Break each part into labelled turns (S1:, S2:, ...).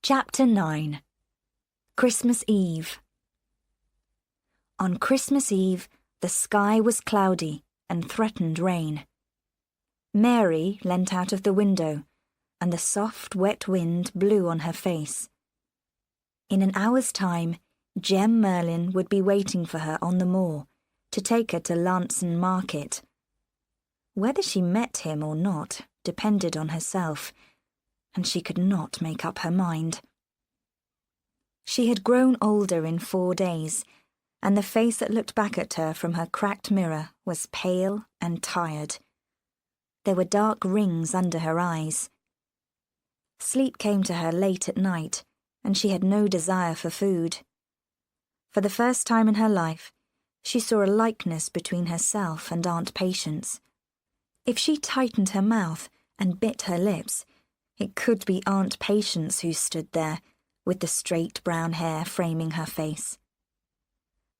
S1: Chapter 9. Christmas Eve. On Christmas Eve, the sky was cloudy and threatened rain. Mary leant out of the window, and the soft, wet wind blew on her face. In an hour's time, Jem Merlin would be waiting for her on the moor to take her to Launceston Market. Whether she met him or not depended on herself, and she could not make up her mind. She had grown older in 4 days, and the face that looked back at her from her cracked mirror was pale and tired. There were dark rings under her eyes. Sleep came to her late at night, and she had no desire for food. For the first time in her life, she saw a likeness between herself and Aunt Patience. If she tightened her mouth and bit her lips, it could be Aunt Patience who stood there, with the straight brown hair framing her face.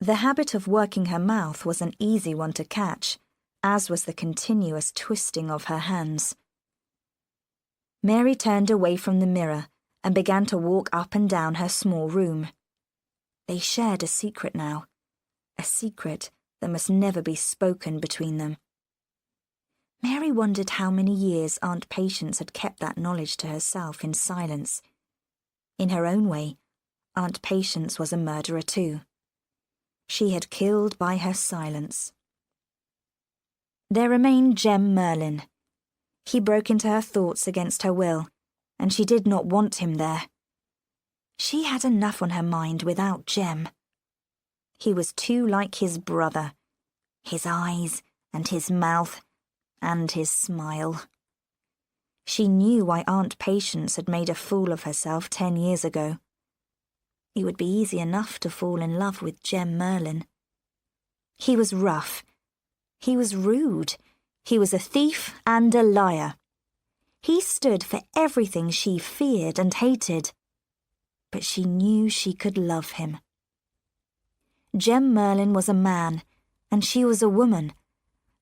S1: The habit of working her mouth was an easy one to catch, as was the continuous twisting of her hands. Mary turned away from the mirror and began to walk up and down her small room. They shared a secret now, a secret that must never be spoken between them. Mary wondered how many years Aunt Patience had kept that knowledge to herself in silence. In her own way, Aunt Patience was a murderer too. She had killed by her silence. There remained Jem Merlin. He broke into her thoughts against her will, and she did not want him there. She had enough on her mind without Jem. He was too like his brother, his eyes and his mouth and his smile. She knew why Aunt Patience had made a fool of herself 10 years ago. It would be easy enough to fall in love with Jem Merlin. He was rough. He was rude. He was a thief and a liar. He stood for everything she feared and hated. But she knew she could love him. Jem Merlin was a man, and she was a woman,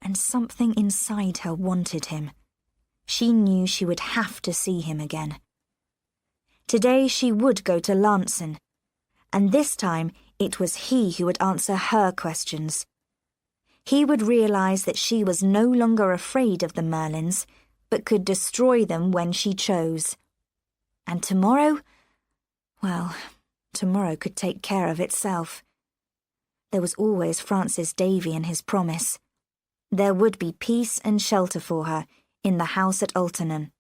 S1: and something inside her wanted him. She knew she would have to see him again. Today she would go to Launceston, and this time it was he who would answer her questions. He would realize that she was no longer afraid of the Merlins, but could destroy them when she chose. And tomorrow? Well, tomorrow could take care of itself. There was always Francis Davy and his promise. There would be peace and shelter for her in the house at Algernon.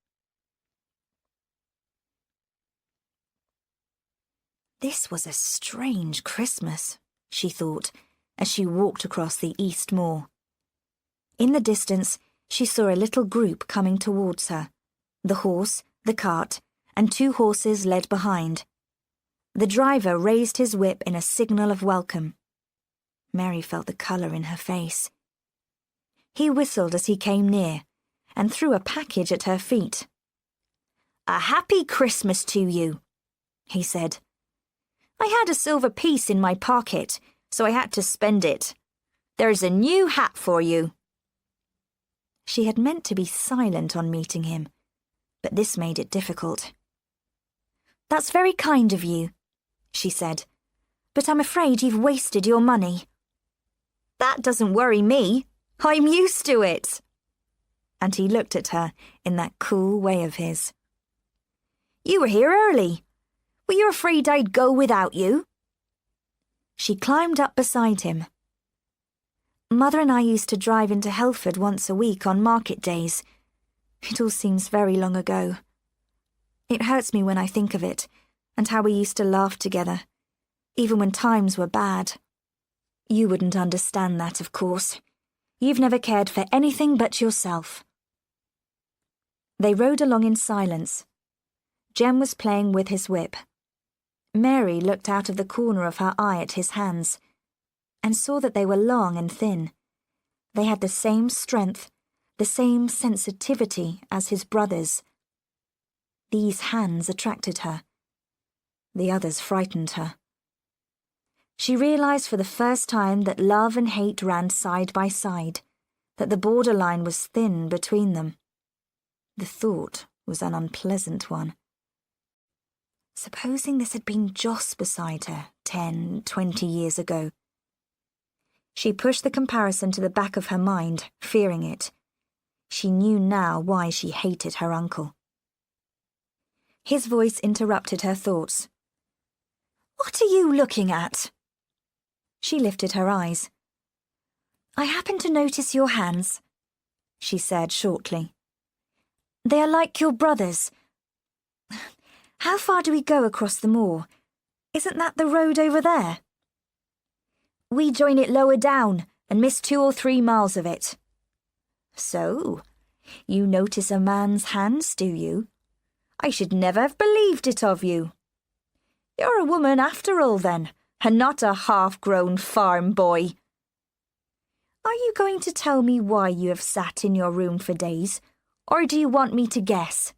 S1: This was a strange Christmas, she thought, as she walked across the East Moor. In the distance, she saw a little group coming towards her, the horse, the cart, and 2 horses led behind. The driver raised his whip in a signal of welcome. Mary felt the colour in her face. He whistled as he came near, and threw a package at her feet. "A happy Christmas to you," he said. "I had a silver piece in my pocket, so I had to spend it. There's a new hat for you." She had meant to be silent on meeting him, but this made it difficult. "That's very kind of you," she said, "but I'm afraid you've wasted your money." "That doesn't worry me. I'm used to it." And he looked at her in that cool way of his. "You were here early. Were you afraid I'd go without you?" She climbed up beside him. "Mother and I used to drive into Helford once a week on market days. It all seems very long ago. It hurts me when I think of it, and how we used to laugh together, even when times were bad. You wouldn't understand that, of course. You've never cared for anything but yourself." They rode along in silence. Jem was playing with his whip. Mary looked out of the corner of her eye at his hands, and saw that they were long and thin. They had the same strength, the same sensitivity as his brother's. These hands attracted her. The others frightened her. She realized for the first time that love and hate ran side by side, that the borderline was thin between them. The thought was an unpleasant one. Supposing this had been Joss beside her 10, 20 years ago. She pushed the comparison to the back of her mind, fearing it. She knew now why she hated her uncle. His voice interrupted her thoughts. "What are you looking at?" She lifted her eyes. "I happen to notice your hands," she said shortly. "They are like your brother's. How far do we go across the moor? Isn't that the road over there?" "We join it lower down and miss 2 or 3 miles of it." "So, you notice a man's hands, do you? I should never have believed it of you. You're a woman after all, then, and not a half-grown farm boy. Are you going to tell me why you have sat in your room for days, or do you want me to guess?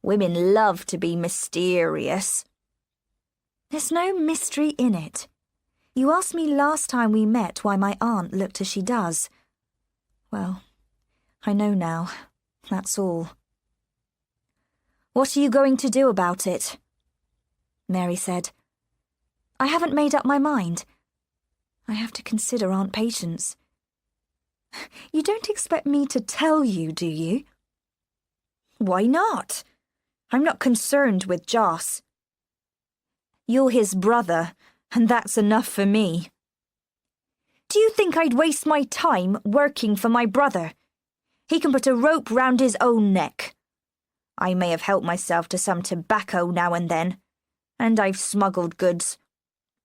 S1: Women love to be mysterious." "There's no mystery in it. You asked me last time we met why my aunt looked as she does. Well, I know now. That's all." "What are you going to do about it?" Mary said. "I haven't made up my mind. I have to consider Aunt Patience." "You don't expect me to tell you, do you?" "Why not? I'm not concerned with Joss. You're his brother, and that's enough for me. Do you think I'd waste my time working for my brother? He can put a rope round his own neck. I may have helped myself to some tobacco now and then, and I've smuggled goods.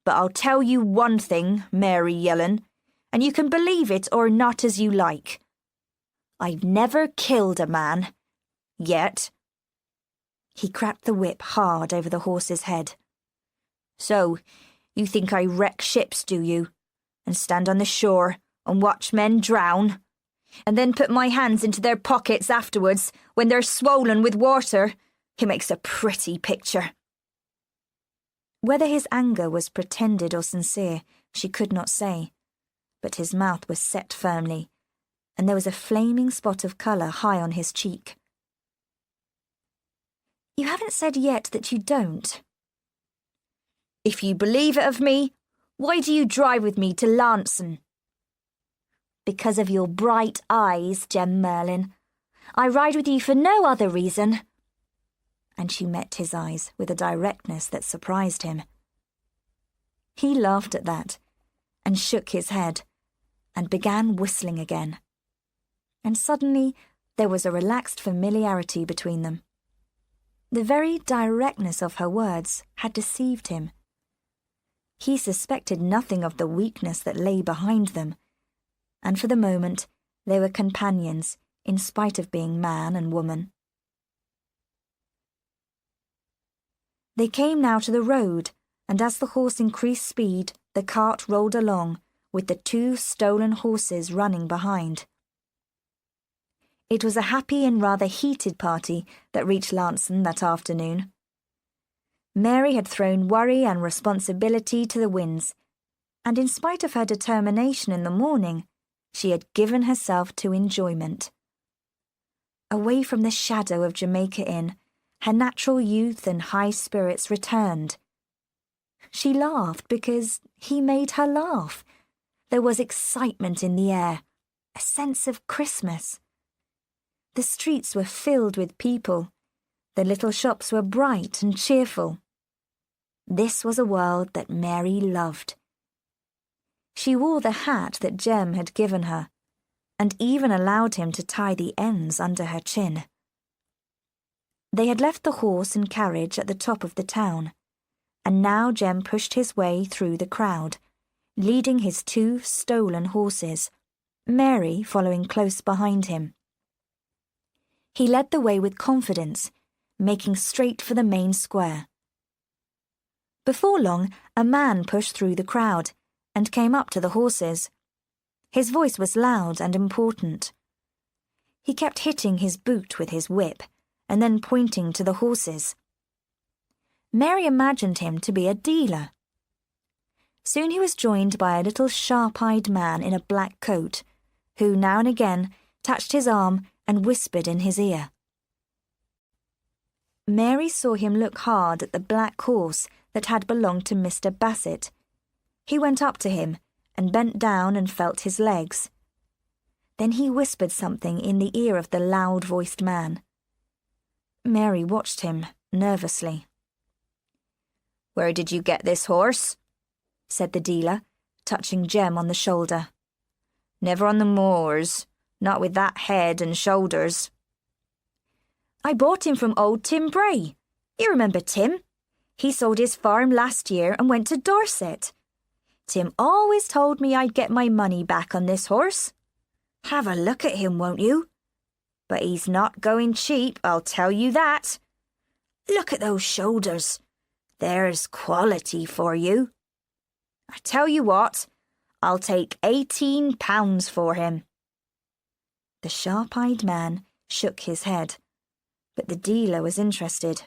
S1: But I'll tell you one thing, Mary Yellen, and you can believe it or not as you like. I've never killed a man. Yet." He cracked the whip hard over the horse's head. "So, you think I wreck ships, do you? And stand on the shore and watch men drown? And then put my hands into their pockets afterwards when they're swollen with water? It makes a pretty picture." Whether his anger was pretended or sincere, she could not say, but his mouth was set firmly, and there was a flaming spot of colour high on his cheek. "You haven't said yet that you don't." "If you believe it of me, why do you drive with me to Launceston?" "Because of your bright eyes, Jem Merlin. I ride with you for no other reason." And she met his eyes with a directness that surprised him. He laughed at that, and shook his head, and began whistling again. And suddenly there was a relaxed familiarity between them. The very directness of her words had deceived him. He suspected nothing of the weakness that lay behind them, and for the moment they were companions in spite of being man and woman. They came now to the road, and as the horse increased speed, the cart rolled along, with the 2 stolen horses running behind. It was a happy and rather heated party that reached Launceston that afternoon. Mary had thrown worry and responsibility to the winds, and in spite of her determination in the morning, she had given herself to enjoyment. Away from the shadow of Jamaica Inn, her natural youth and high spirits returned. She laughed because he made her laugh. There was excitement in the air, a sense of Christmas. The streets were filled with people. The little shops were bright and cheerful. This was a world that Mary loved. She wore the hat that Jem had given her, and even allowed him to tie the ends under her chin. They had left the horse and carriage at the top of the town, and now Jem pushed his way through the crowd, leading his 2 stolen horses, Mary following close behind him. He led the way with confidence, making straight for the main square. Before long, a man pushed through the crowd and came up to the horses. His voice was loud and important. He kept hitting his boot with his whip and then pointing to the horses. Mary imagined him to be a dealer. Soon he was joined by a little sharp-eyed man in a black coat, who now and again touched his arm and whispered in his ear. Mary saw him look hard at the black horse that had belonged to Mr. Bassett. He went up to him and bent down and felt his legs. Then he whispered something in the ear of the loud-voiced man. Mary watched him nervously. "Where did you get this horse?" said the dealer, touching Jem on the shoulder. "Never on the moors, not with that head and shoulders." "I bought him from old Tim Bray. You remember Tim? He sold his farm last year and went to Dorset. Tim always told me I'd get my money back on this horse. Have a look at him, won't you? But he's not going cheap, I'll tell you that. Look at those shoulders. There's quality for you. I tell you what, I'll take £18 for him." The sharp-eyed man shook his head, but the dealer was interested.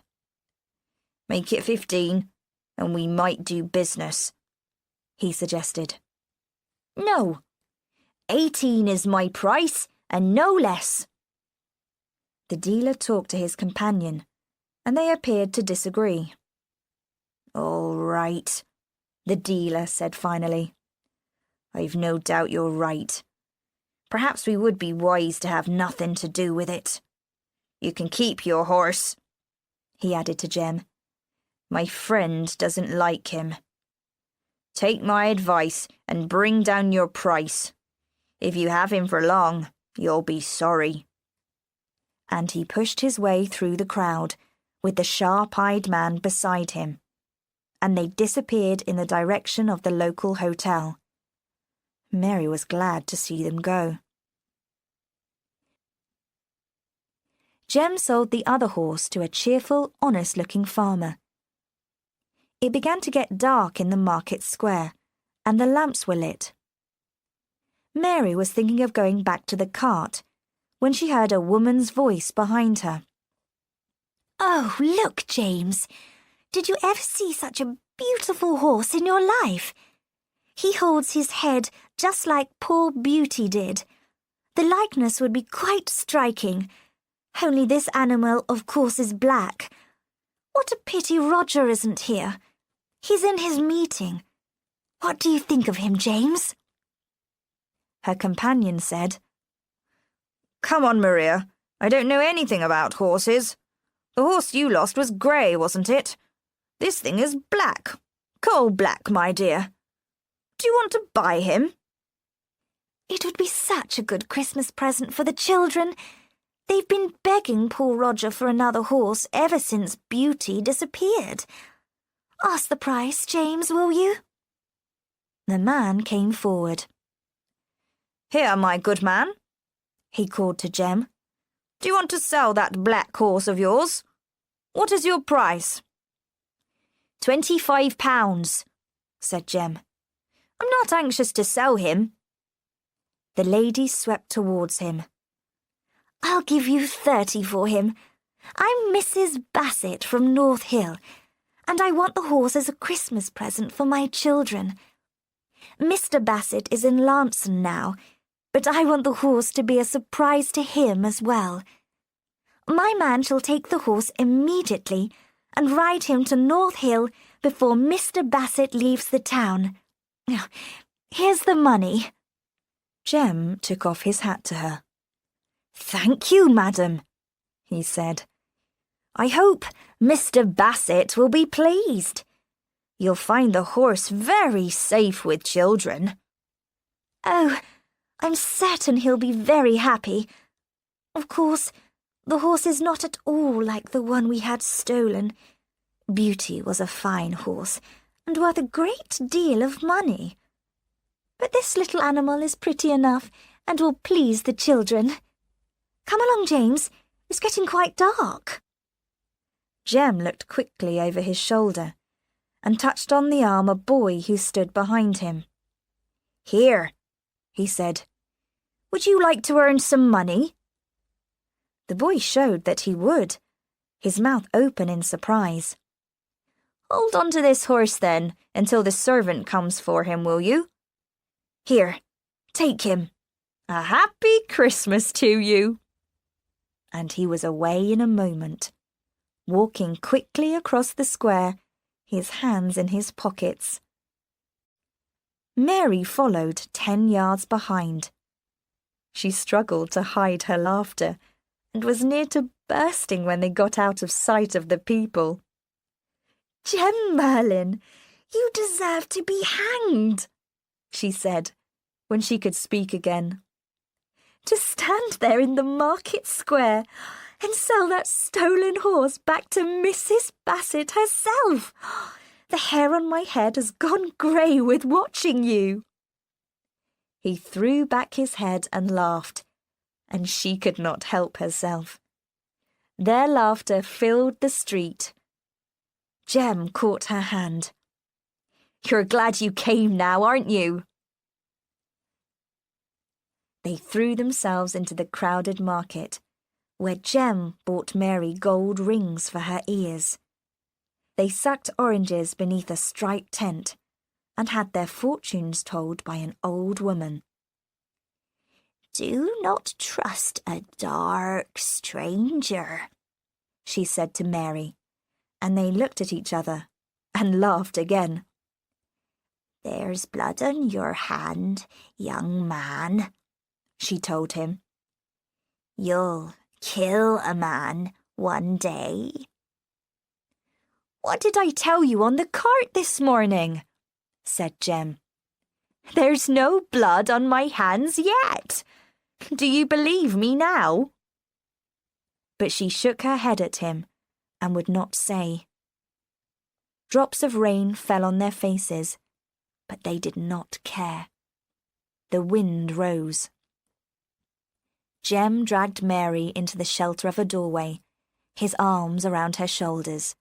S1: "Make it 15, and we might do business," he suggested. "No, 18 is my price, and no less." The dealer talked to his companion, and they appeared to disagree. "All right," the dealer said finally. "I've no doubt you're right. Perhaps we would be wise to have nothing to do with it. You can keep your horse," he added to Jem. "My friend doesn't like him. Take my advice and bring down your price. If you have him for long, you'll be sorry." And he pushed his way through the crowd, with the sharp-eyed man beside him, and they disappeared in the direction of the local hotel. Mary was glad to see them go. Jem sold the other horse to a cheerful, honest-looking farmer. It began to get dark in the market square, and the lamps were lit. Mary was thinking of going back to the cart when she heard a woman's voice behind her.
S2: "Oh, look, James. Did you ever see such a beautiful horse in your life? He holds his head just like poor Beauty did. The likeness would be quite striking. Only this animal, of course, is black. What a pity Roger isn't here. He's in his meeting. What do you think of him, James?"
S1: Her companion said,
S3: "Come on, Maria. I don't know anything about horses. The horse you lost was grey, wasn't it? This thing is black. Coal black, my dear. Do you want to buy him?"
S2: "It would be such a good Christmas present for the children. They've been begging poor Roger for another horse ever since Beauty disappeared. Ask the price, James, will you?"
S1: The man came forward.
S3: "Here, my good man," he called to Jem. "Do you want to sell that black horse of yours? What is your price?"
S1: £25, said Jem.
S3: "I'm not anxious to sell him."
S1: The lady swept towards him.
S2: "I'll give you 30 for him. I'm Mrs. Bassett from North Hill, and I want the horse as a Christmas present for my children. Mr. Bassett is in Lanson now, but I want the horse to be a surprise to him as well. My man shall take the horse immediately and ride him to North Hill before Mr. Bassett leaves the town. Here's the money."
S1: Jem took off his hat to her.
S3: "Thank you, madam," he said. "I hope Mr. Bassett will be pleased. You'll find the horse very safe with children."
S2: "Oh, I'm certain he'll be very happy. Of course, the horse is not at all like the one we had stolen. Beauty was a fine horse and worth a great deal of money. But this little animal is pretty enough and will please the children. Come along, James. It's getting quite dark."
S1: Jem looked quickly over his shoulder and touched on the arm a boy who stood behind him.
S3: "Here," he said. "Would you like to earn some money?"
S1: The boy showed that he would, his mouth open in surprise.
S3: "Hold on to this horse, then, until the servant comes for him, will you? Here, take him. A happy Christmas to you."
S1: And he was away in a moment. walking quickly across the square, his hands in his pockets. Mary followed 10 yards behind. She struggled to hide her laughter and was near to bursting when they got out of sight of the people.
S2: "Jem Merlin, you deserve to be hanged,"
S1: she said, when she could speak again.
S2: "To stand there in the market square and sell that stolen horse back to Mrs. Bassett herself. The hair on my head has gone grey with watching you."
S1: He threw back his head and laughed, and she could not help herself. Their laughter filled the street. Jem caught her hand. "You're glad you came now, aren't you?" They threw themselves into the crowded market, where Jem bought Mary gold rings for her ears. They sucked oranges beneath a striped tent and had their fortunes told by an old woman.
S2: "Do not trust a dark stranger,"
S1: she said to Mary, and they looked at each other and laughed again.
S2: "There's blood on your hand, young man," she told him. "You'll kill a man one day."
S1: "What did I tell you on the cart this morning?" said Jem. "There's no blood on my hands yet. Do you believe me now?" But she shook her head at him and would not say. Drops of rain fell on their faces, but they did not care. The wind rose. Jem dragged Mary into the shelter of a doorway, his arms around her shoulders,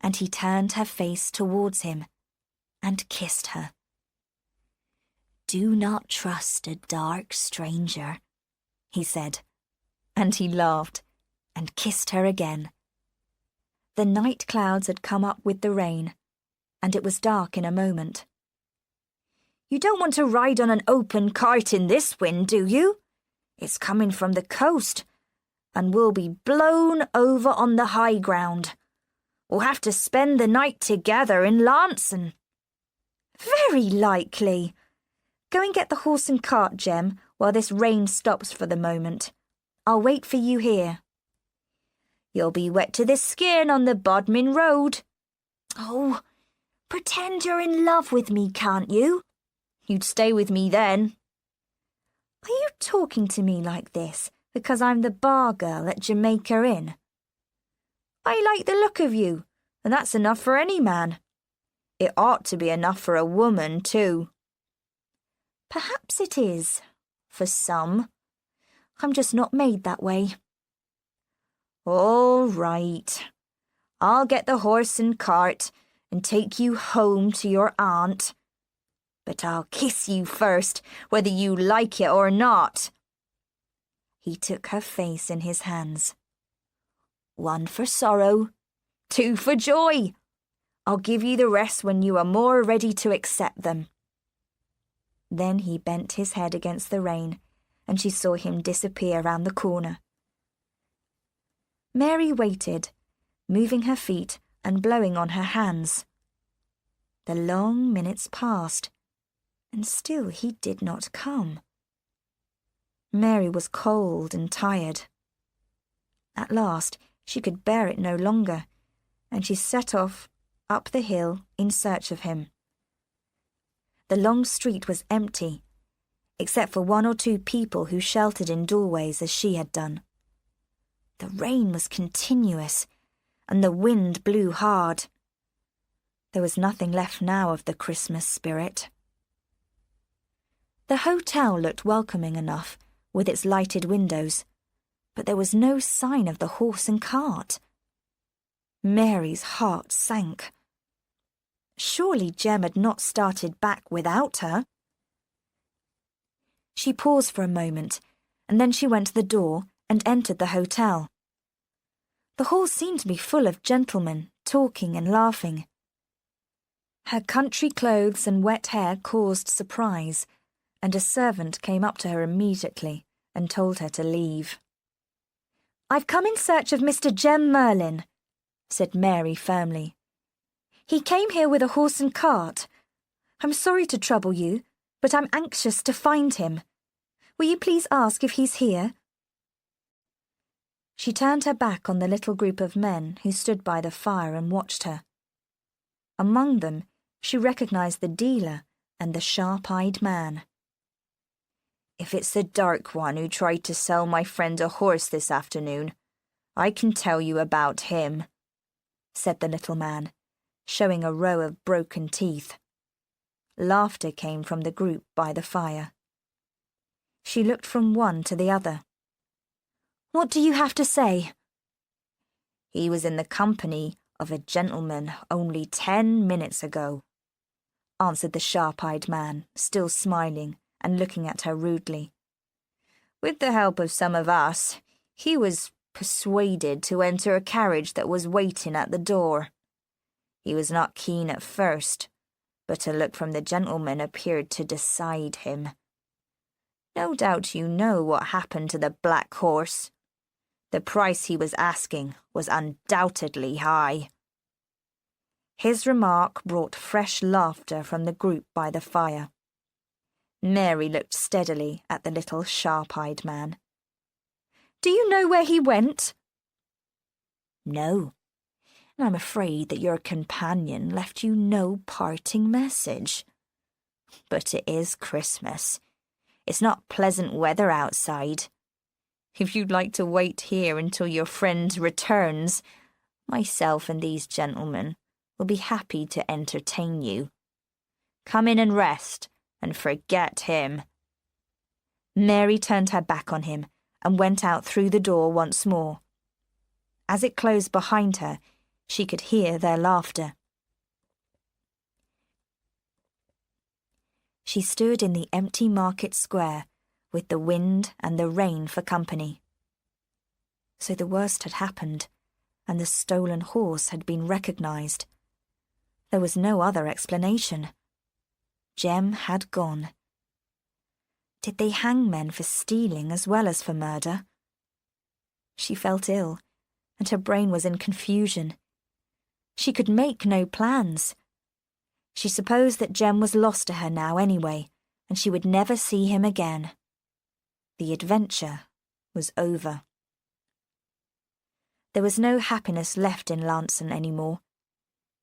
S1: and he turned her face towards him and kissed her.
S2: "Do not trust a dark stranger,"
S1: he said, and he laughed and kissed her again. The night clouds had come up with the rain, and it was dark in a moment. "You don't want to ride on an open cart in this wind, do you? It's coming from the coast, and we'll be blown over on the high ground. We'll have to spend the night together in Lancing." "Very likely. Go and get the horse and cart, Jem, while this rain stops for the moment. I'll wait for you here." "You'll be wet to the skin on the Bodmin Road."
S2: "Oh, pretend you're in love with me, can't you?"
S1: "You'd stay with me then." "Are you talking to me like this because I'm the bar girl at Jamaica Inn?" "I like the look of you, and that's enough for any man. It ought to be enough for a woman, too." "Perhaps it is, for some. I'm just not made that way." "All right. I'll get the horse and cart and take you home to your aunt. But I'll kiss you first, whether you like it or not." He took her face in his hands. "One for sorrow, two for joy. I'll give you the rest when you are more ready to accept them." Then he bent his head against the rain, and she saw him disappear round the corner. Mary waited, moving her feet and blowing on her hands. The long minutes passed, and still he did not come. Mary was cold and tired. At last she could bear it no longer, and she set off up the hill in search of him. The long street was empty, except for 1 or 2 people who sheltered in doorways as she had done. The rain was continuous, and the wind blew hard. There was nothing left now of the Christmas spirit. The hotel looked welcoming enough, with its lighted windows, but there was no sign of the horse and cart. Mary's heart sank. Surely Jem had not started back without her. She paused for a moment, and then she went to the door and entered the hotel. The hall seemed to be full of gentlemen, talking and laughing. Her country clothes and wet hair caused surprise, and a servant came up to her immediately and told her to leave. "I've come in search of Mr. Jem Merlin," said Mary firmly. "He came here with a horse and cart. I'm sorry to trouble you, but I'm anxious to find him. Will you please ask if he's here?" She turned her back on the little group of men who stood by the fire and watched her. Among them, she recognized the dealer and the sharp-eyed man.
S3: "If it's the dark one who tried to sell my friend a horse this afternoon, I can tell you about him," said the little man, showing a row of broken teeth. Laughter came from the group by the fire. She looked from one to the other.
S1: "What do you have to say?"
S3: "He was in the company of a gentleman only 10 minutes ago," answered the sharp-eyed man, still smiling and looking at her rudely. "With the help of some of us, he was persuaded to enter a carriage that was waiting at the door. He was not keen at first, but a look from the gentleman appeared to decide him. No doubt you know what happened to the black horse. The price he was asking was undoubtedly high." His remark brought fresh laughter from the group by the fire. Mary looked steadily at the little sharp-eyed man.
S1: "Do you know where he went?"
S3: "No, and I'm afraid that your companion left you no parting message. But it is Christmas. It's not pleasant weather outside. If you'd like to wait here until your friend returns, myself and these gentlemen will be happy to entertain you. Come in and rest, and forget him."
S1: Mary turned her back on him and went out through the door once more. As it closed behind her, she could hear their laughter. She stood in the empty market square, with the wind and the rain for company. So the worst had happened, and the stolen horse had been recognized. There was no other explanation. Jem had gone. Did they hang men for stealing as well as for murder? She felt ill, and her brain was in confusion. She could make no plans. She supposed that Jem was lost to her now anyway, and she would never see him again. The adventure was over. There was no happiness left in Lanson anymore.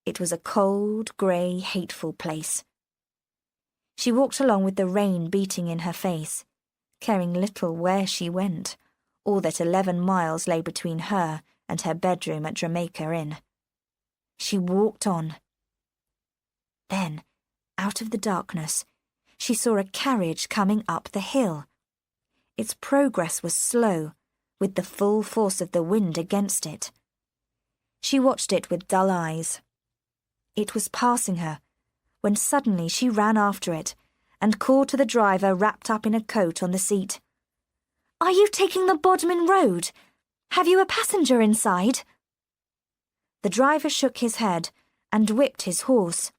S1: It was a cold, grey, hateful place. She walked along with the rain beating in her face, caring little where she went, or that 11 miles lay between her and her bedroom at Jamaica Inn. She walked on. Then, out of the darkness, she saw a carriage coming up the hill. Its progress was slow, with the full force of the wind against it. She watched it with dull eyes. It was passing her, when suddenly she ran after it and called to the driver wrapped up in a coat on the seat. "Are you taking the Bodmin Road? Have you a passenger inside?" The driver shook his head and whipped his horse.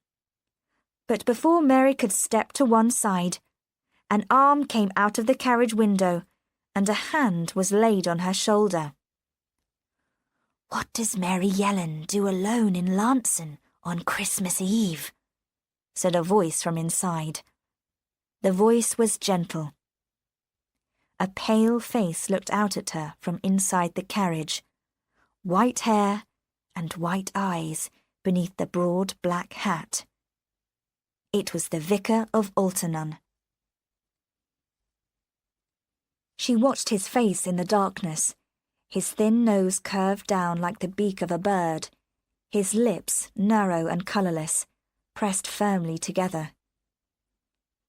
S1: But before Mary could step to one side, an arm came out of the carriage window and a hand was laid on her shoulder.
S2: "What does Mary Yellen do alone in Lanson on Christmas Eve?"
S1: said a voice from inside. The voice was gentle. A pale face looked out at her from inside the carriage, white hair and white eyes beneath the broad black hat. It was the Vicar of Altarnun. She watched his face in the darkness, his thin nose curved down like the beak of a bird, his lips narrow and colourless, pressed firmly together.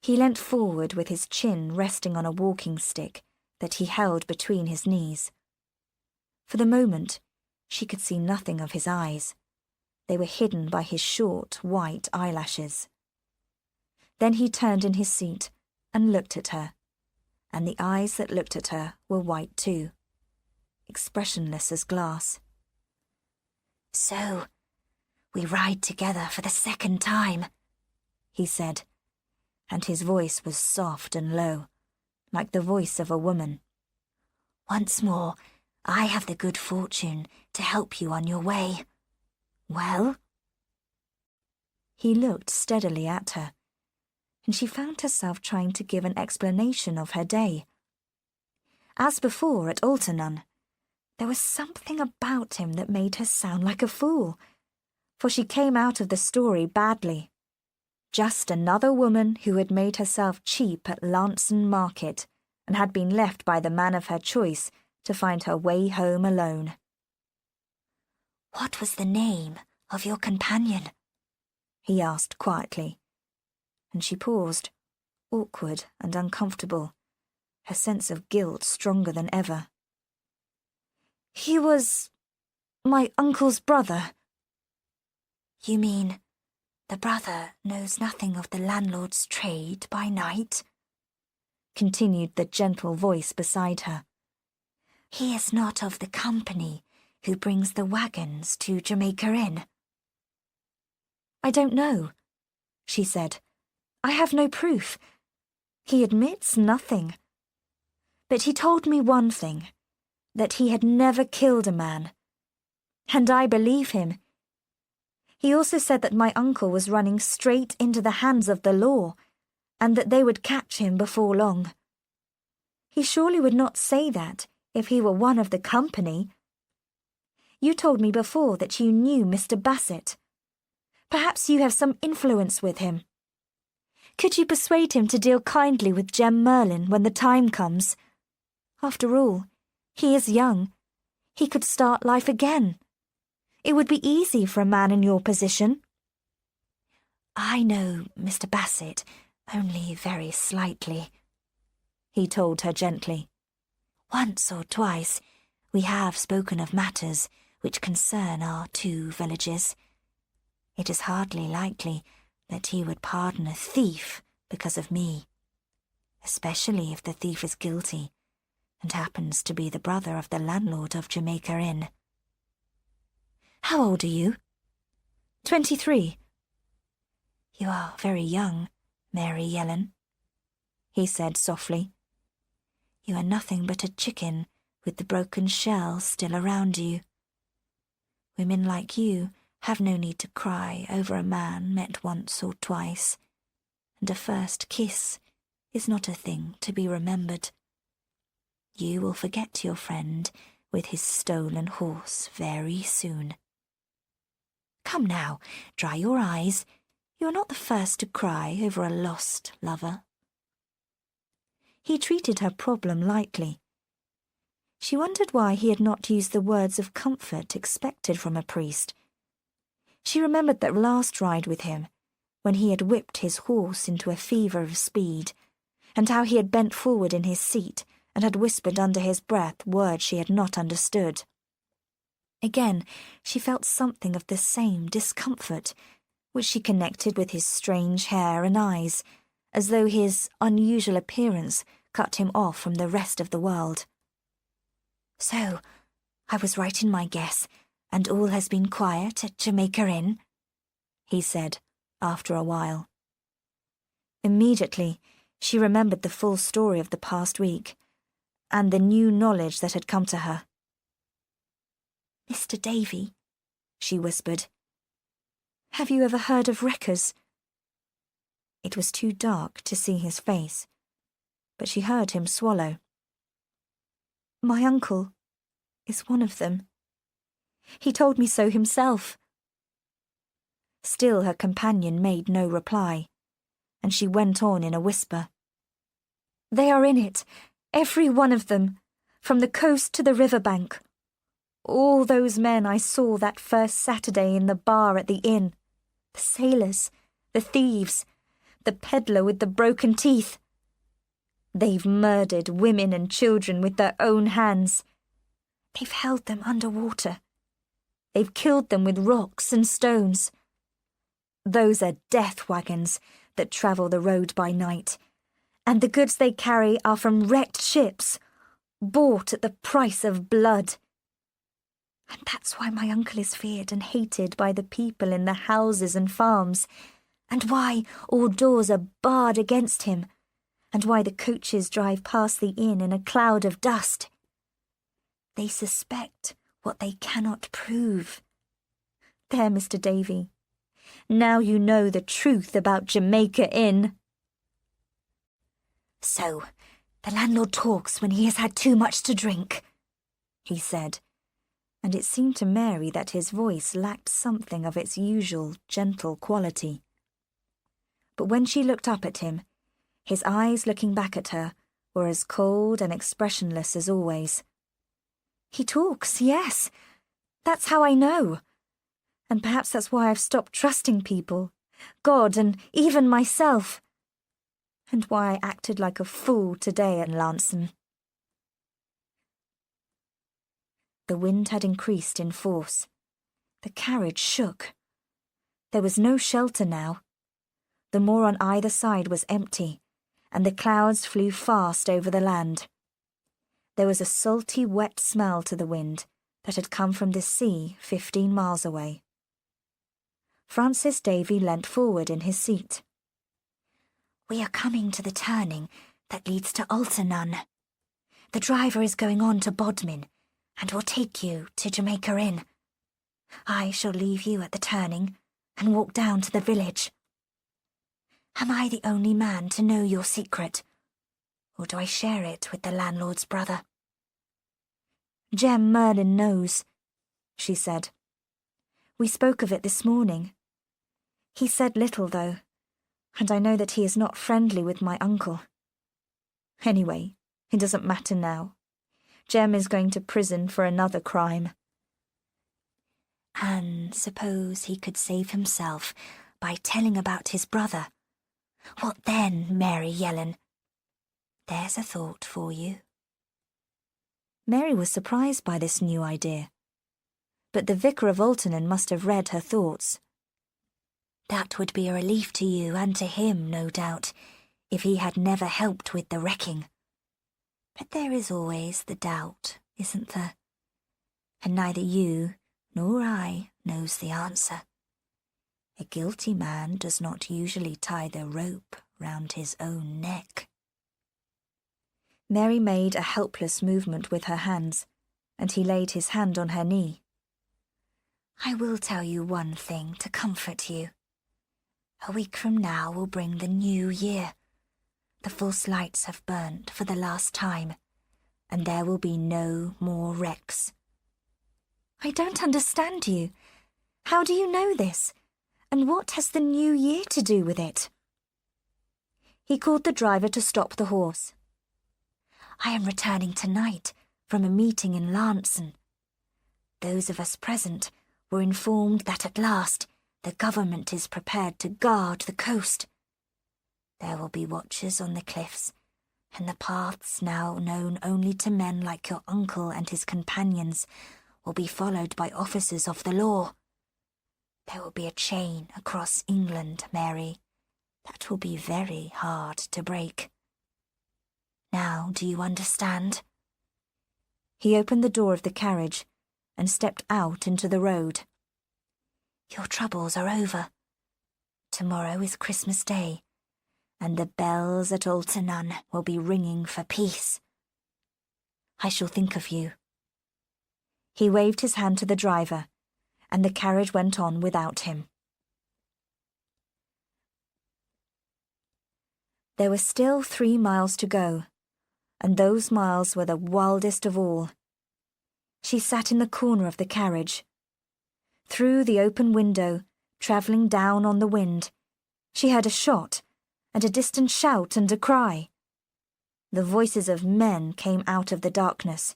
S1: He leant forward with his chin resting on a walking stick that he held between his knees. For the moment, she could see nothing of his eyes. They were hidden by his short, white eyelashes. Then he turned in his seat and looked at her, and the eyes that looked at her were white too, expressionless as glass.
S2: "So, we ride together for the second time,"
S1: he said, and his voice was soft and low, like the voice of a woman.
S2: "Once more, I have the good fortune to help you on your way. Well?
S1: He looked steadily at her, and she found herself trying to give an explanation of her day. As before at Altarnun, there was something about him that made her sound like a fool, for she came out of the story badly. Just another woman who had made herself cheap at Lanson Market and had been left by the man of her choice to find her way home alone.
S2: What was the name of your companion?
S1: He asked quietly, and she paused, awkward and uncomfortable, her sense of guilt stronger than ever.
S3: He was my uncle's brother.
S2: You mean the brother knows nothing of the landlord's trade by night?
S1: Continued the gentle voice beside her.
S2: He is not of the company who brings the wagons to Jamaica Inn.
S1: I don't know, she said. I have no proof. He admits nothing. But he told me one thing, that he had never killed a man. And I believe him. He also said that my uncle was running straight into the hands of the law, and that they would catch him before long. He surely would not say that if he were one of the company. You told me before that you knew Mr. Bassett. Perhaps you have some influence with him. Could you persuade him to deal kindly with Jem Merlin when the time comes? After all, he is young. He could start life again. It would be easy for a man in your position.
S2: I know Mr. Bassett only very slightly, he told her gently. Once or twice we have spoken of matters which concern our two villages. It is hardly likely that he would pardon a thief because of me, especially if the thief is guilty and happens to be the brother of the landlord of Jamaica Inn. How old are you?
S1: 23.
S2: You are very young, Mary Yellen, he said softly. You are nothing but a chicken with the broken shell still around you. Women like you have no need to cry over a man met once or twice, and a first kiss is not a thing to be remembered. You will forget your friend with his stolen horse very soon. Come now, dry your eyes. You are not the first to cry over a lost lover.
S1: He treated her problem lightly. She wondered why he had not used the words of comfort expected from a priest. She remembered that last ride with him, when he had whipped his horse into a fever of speed, and how he had bent forward in his seat and had whispered under his breath words she had not understood. Again, she felt something of the same discomfort, which she connected with his strange hair and eyes, as though his unusual appearance cut him off from the rest of the world.
S2: So, I was right in my guess, and all has been quiet at Jamaica Inn, he said, after a while.
S1: Immediately, she remembered the full story of the past week, and the new knowledge that had come to her.
S2: Mr. Davy, she whispered.
S1: Have you ever heard of wreckers? It was too dark to see his face, but she heard him swallow. My uncle is one of them. He told me so himself. Still her companion made no reply, and she went on in a whisper. They are in it, every one of them, from the coast to the riverbank. All those men I saw that first Saturday in the bar at the inn. The sailors, the thieves, the peddler with the broken teeth. They've murdered women and children with their own hands. They've held them under water. They've killed them with rocks and stones. Those are death wagons that travel the road by night, and the goods they carry are from wrecked ships, bought at the price of blood. And that's why my uncle is feared and hated by the people in the houses and farms, and why all doors are barred against him, and why the coaches drive past the inn in a cloud of dust. They suspect what they cannot prove. There, Mr. Davy. Now you know the truth about Jamaica Inn.
S2: So, the landlord talks when he has had too much to drink, he said,
S1: and it seemed to Mary that his voice lacked something of its usual gentle quality. But when she looked up at him, his eyes looking back at her were as cold and expressionless as always. He talks, yes. That's how I know. And perhaps that's why I've stopped trusting people, God, and even myself. And why I acted like a fool today at Lanson. The wind had increased in force. The carriage shook. There was no shelter now. The moor on either side was empty, and the clouds flew fast over the land. There was a salty, wet smell to the wind that had come from the sea 15 miles away. Francis Davy leant forward in his seat.
S2: We are coming to the turning that leads to Alternun. The driver is going on to Bodmin and will take you to Jamaica Inn. I shall leave you at the turning and walk down to the village. Am I the only man to know your secret, or do I share it with the landlord's brother?
S1: Jem Merlin knows, she said. We spoke of it this morning. He said little, though, and I know that he is not friendly with my uncle. Anyway, it doesn't matter now. Jem is going to prison for another crime.
S2: And suppose he could save himself by telling about his brother. What then, Mary Yellen? There's a thought for you.
S1: Mary was surprised by this new idea, but the vicar of Alternun must have read her thoughts.
S2: That would be a relief to you and to him, no doubt, if he had never helped with the wrecking. But there is always the doubt, isn't there? And neither you nor I knows the answer. A guilty man does not usually tie the rope round his own neck.
S1: Mary made a helpless movement with her hands, and he laid his hand on her knee.
S2: I will tell you one thing to comfort you. A week from now will bring the new year. The false lights have burnt for the last time, and there will be no more wrecks.
S1: I don't understand you. How do you know this? And what has the new year to do with it? He called the driver to stop the horse.
S2: I am returning tonight from a meeting in Lanson. Those of us present were informed that at last the government is prepared to guard the coast. There will be watchers on the cliffs, and the paths now known only to men like your uncle and his companions will be followed by officers of the law. There will be a chain across England, Mary, that will be very hard to break. Now, do you understand?
S1: He opened the door of the carriage and stepped out into the road.
S2: Your troubles are over. Tomorrow is Christmas Day, and the bells at Alternun will be ringing for peace. I shall think of you.
S1: He waved his hand to the driver, and the carriage went on without him. There were still 3 miles to go, and those miles were the wildest of all. She sat in the corner of the carriage. Through the open window, travelling down on the wind, she heard a shot, and a distant shout and a cry. The voices of men came out of the darkness.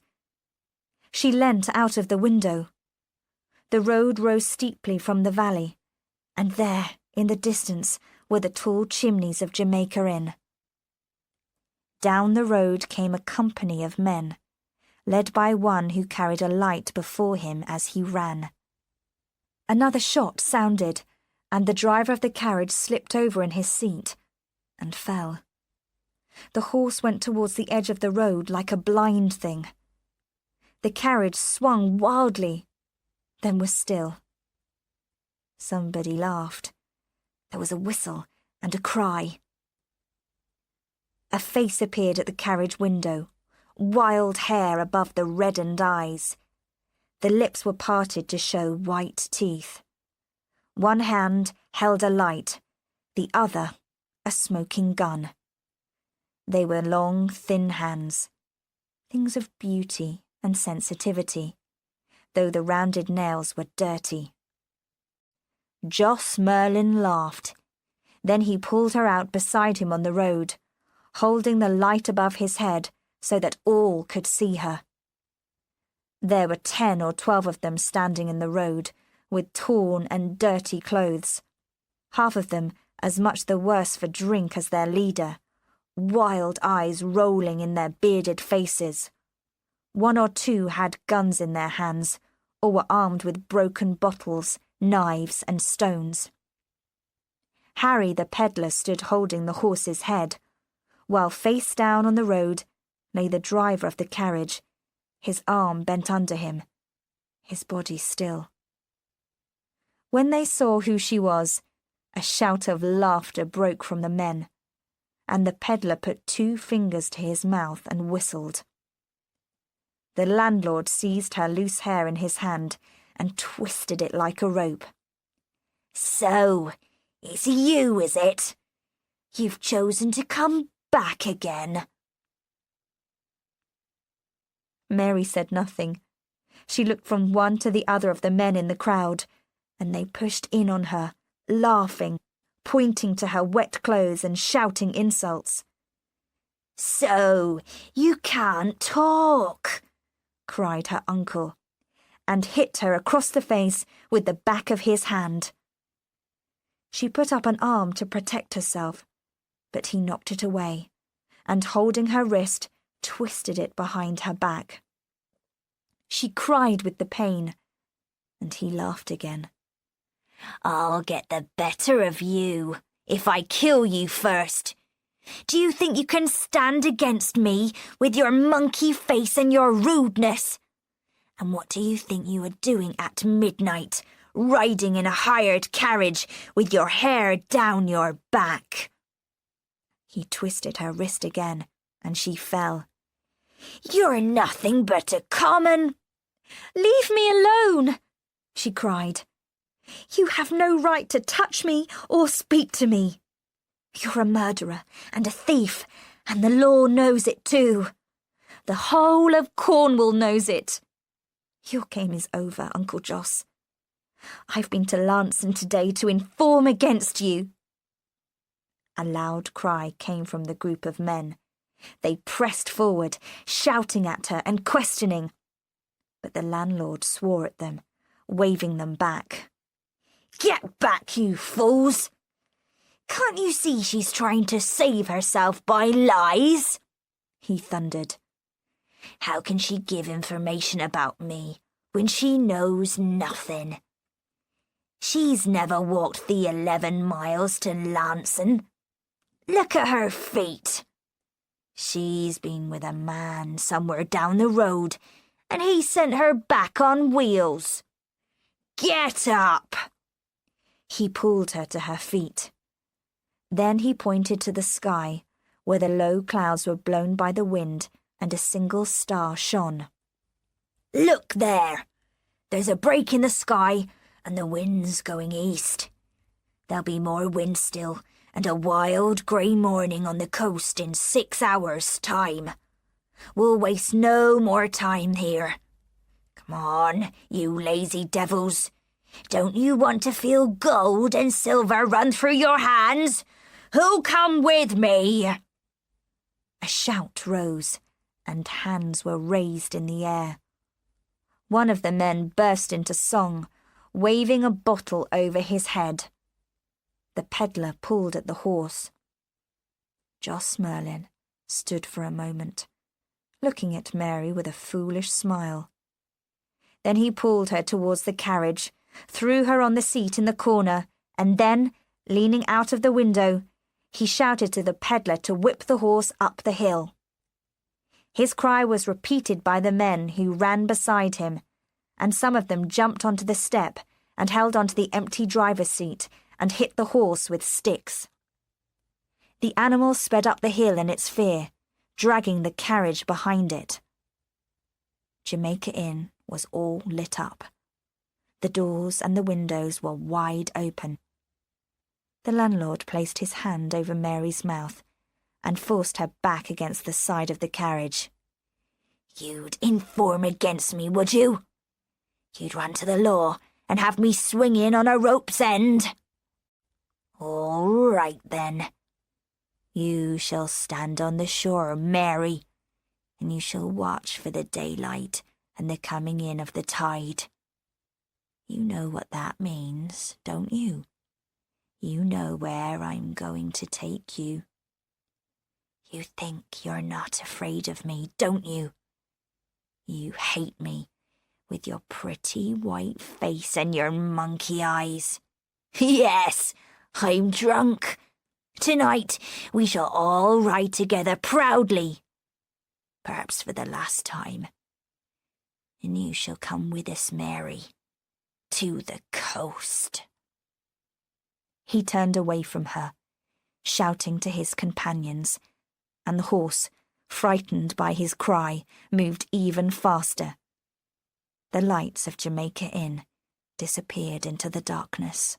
S1: She leant out of the window. The road rose steeply from the valley, and there, in the distance, were the tall chimneys of Jamaica Inn. Down the road came a company of men, led by one who carried a light before him as he ran. Another shot sounded, and the driver of the carriage slipped over in his seat and fell. The horse went towards the edge of the road like a blind thing. The carriage swung wildly, then was still. Somebody laughed. There was a whistle and a cry. A face appeared at the carriage window, wild hair above the reddened eyes. The lips were parted to show white teeth. One hand held a light, the other a smoking gun. They were long, thin hands, things of beauty and sensitivity, though the rounded nails were dirty. Joss Merlin laughed. Then he pulled her out beside him on the road, holding the light above his head so that all could see her. There were 10 or 12 of them standing in the road, with torn and dirty clothes, half of them as much the worse for drink as their leader, wild eyes rolling in their bearded faces. 1 or 2 had guns in their hands, or were armed with broken bottles, knives and stones. Harry the peddler stood holding the horse's head, while face down on the road lay the driver of the carriage, his arm bent under him, his body still. When they saw who she was, a shout of laughter broke from the men, and the peddler put 2 fingers to his mouth and whistled. The landlord seized her loose hair in his hand and twisted it like a rope.
S2: "So, it's you, is it? You've chosen to come back again."
S1: Mary said nothing. She looked from one to the other of the men in the crowd, and they pushed in on her, laughing, pointing to her wet clothes and shouting insults.
S2: "So, you can't talk,"
S1: cried her uncle, and hit her across the face with the back of his hand. She put up an arm to protect herself, but he knocked it away, and holding her wrist, twisted it behind her back. She cried with the pain, and he laughed again.
S2: "I'll get the better of you if I kill you first. Do you think you can stand against me with your monkey face and your rudeness? And what do you think you are doing at midnight, riding in a hired carriage with your hair down your back?"
S1: He twisted her wrist again, and she fell.
S2: "You're nothing but a common—"
S1: "Leave me alone!" she cried. "You have no right to touch me or speak to me. You're a murderer and a thief, and the law knows it too. The whole of Cornwall knows it. Your game is over, Uncle Joss. I've been to Lanson today to inform against you." A loud cry came from the group of men. They pressed forward, shouting at her and questioning. But the landlord swore at them, waving them back.
S2: "Get back, you fools! Can't you see she's trying to save herself by lies?" he thundered. "How can she give information about me when she knows nothing? She's never walked the 11 miles to Lanson. Look at her feet. She's been with a man somewhere down the road, and he sent her back on wheels. Get up!"
S1: He pulled her to her feet. Then he pointed to the sky, where the low clouds were blown by the wind and a single star shone.
S2: "Look there! There's a break in the sky, and the wind's going east. There'll be more wind still, and a wild grey morning on the coast in 6 hours' time. We'll waste no more time here. Come on, you lazy devils. Don't you want to feel gold and silver run through your hands? Who'll come with me?"
S1: A shout rose, and hands were raised in the air. One of the men burst into song, waving a bottle over his head. The peddler pulled at the horse. Joss Merlin stood for a moment, looking at Mary with a foolish smile. Then he pulled her towards the carriage, threw her on the seat in the corner, and then, leaning out of the window, he shouted to the peddler to whip the horse up the hill. His cry was repeated by the men who ran beside him, and some of them jumped onto the step and held onto the empty driver's seat and hit the horse with sticks. The animal sped up the hill in its fear, dragging the carriage behind it. Jamaica Inn was all lit up. The doors and the windows were wide open. The landlord placed his hand over Mary's mouth and forced her back against the side of the carriage.
S2: You'd inform against me, would you? You'd run to the law and have me swinging on a rope's end? All right, then. You shall stand on the shore, Mary, and you shall watch for the daylight and the coming in of the tide. You know what that means, don't you? You know where I'm going to take you. You think you're not afraid of me, don't you? You hate me, with your pretty white face and your monkey eyes. Yes, I'm drunk. Tonight we shall all ride together proudly, perhaps for the last time. And you shall come with us, Mary, to the coast.
S1: He turned away from her, shouting to his companions, and the horse, frightened by his cry, moved even faster. The lights of Jamaica Inn disappeared into the darkness.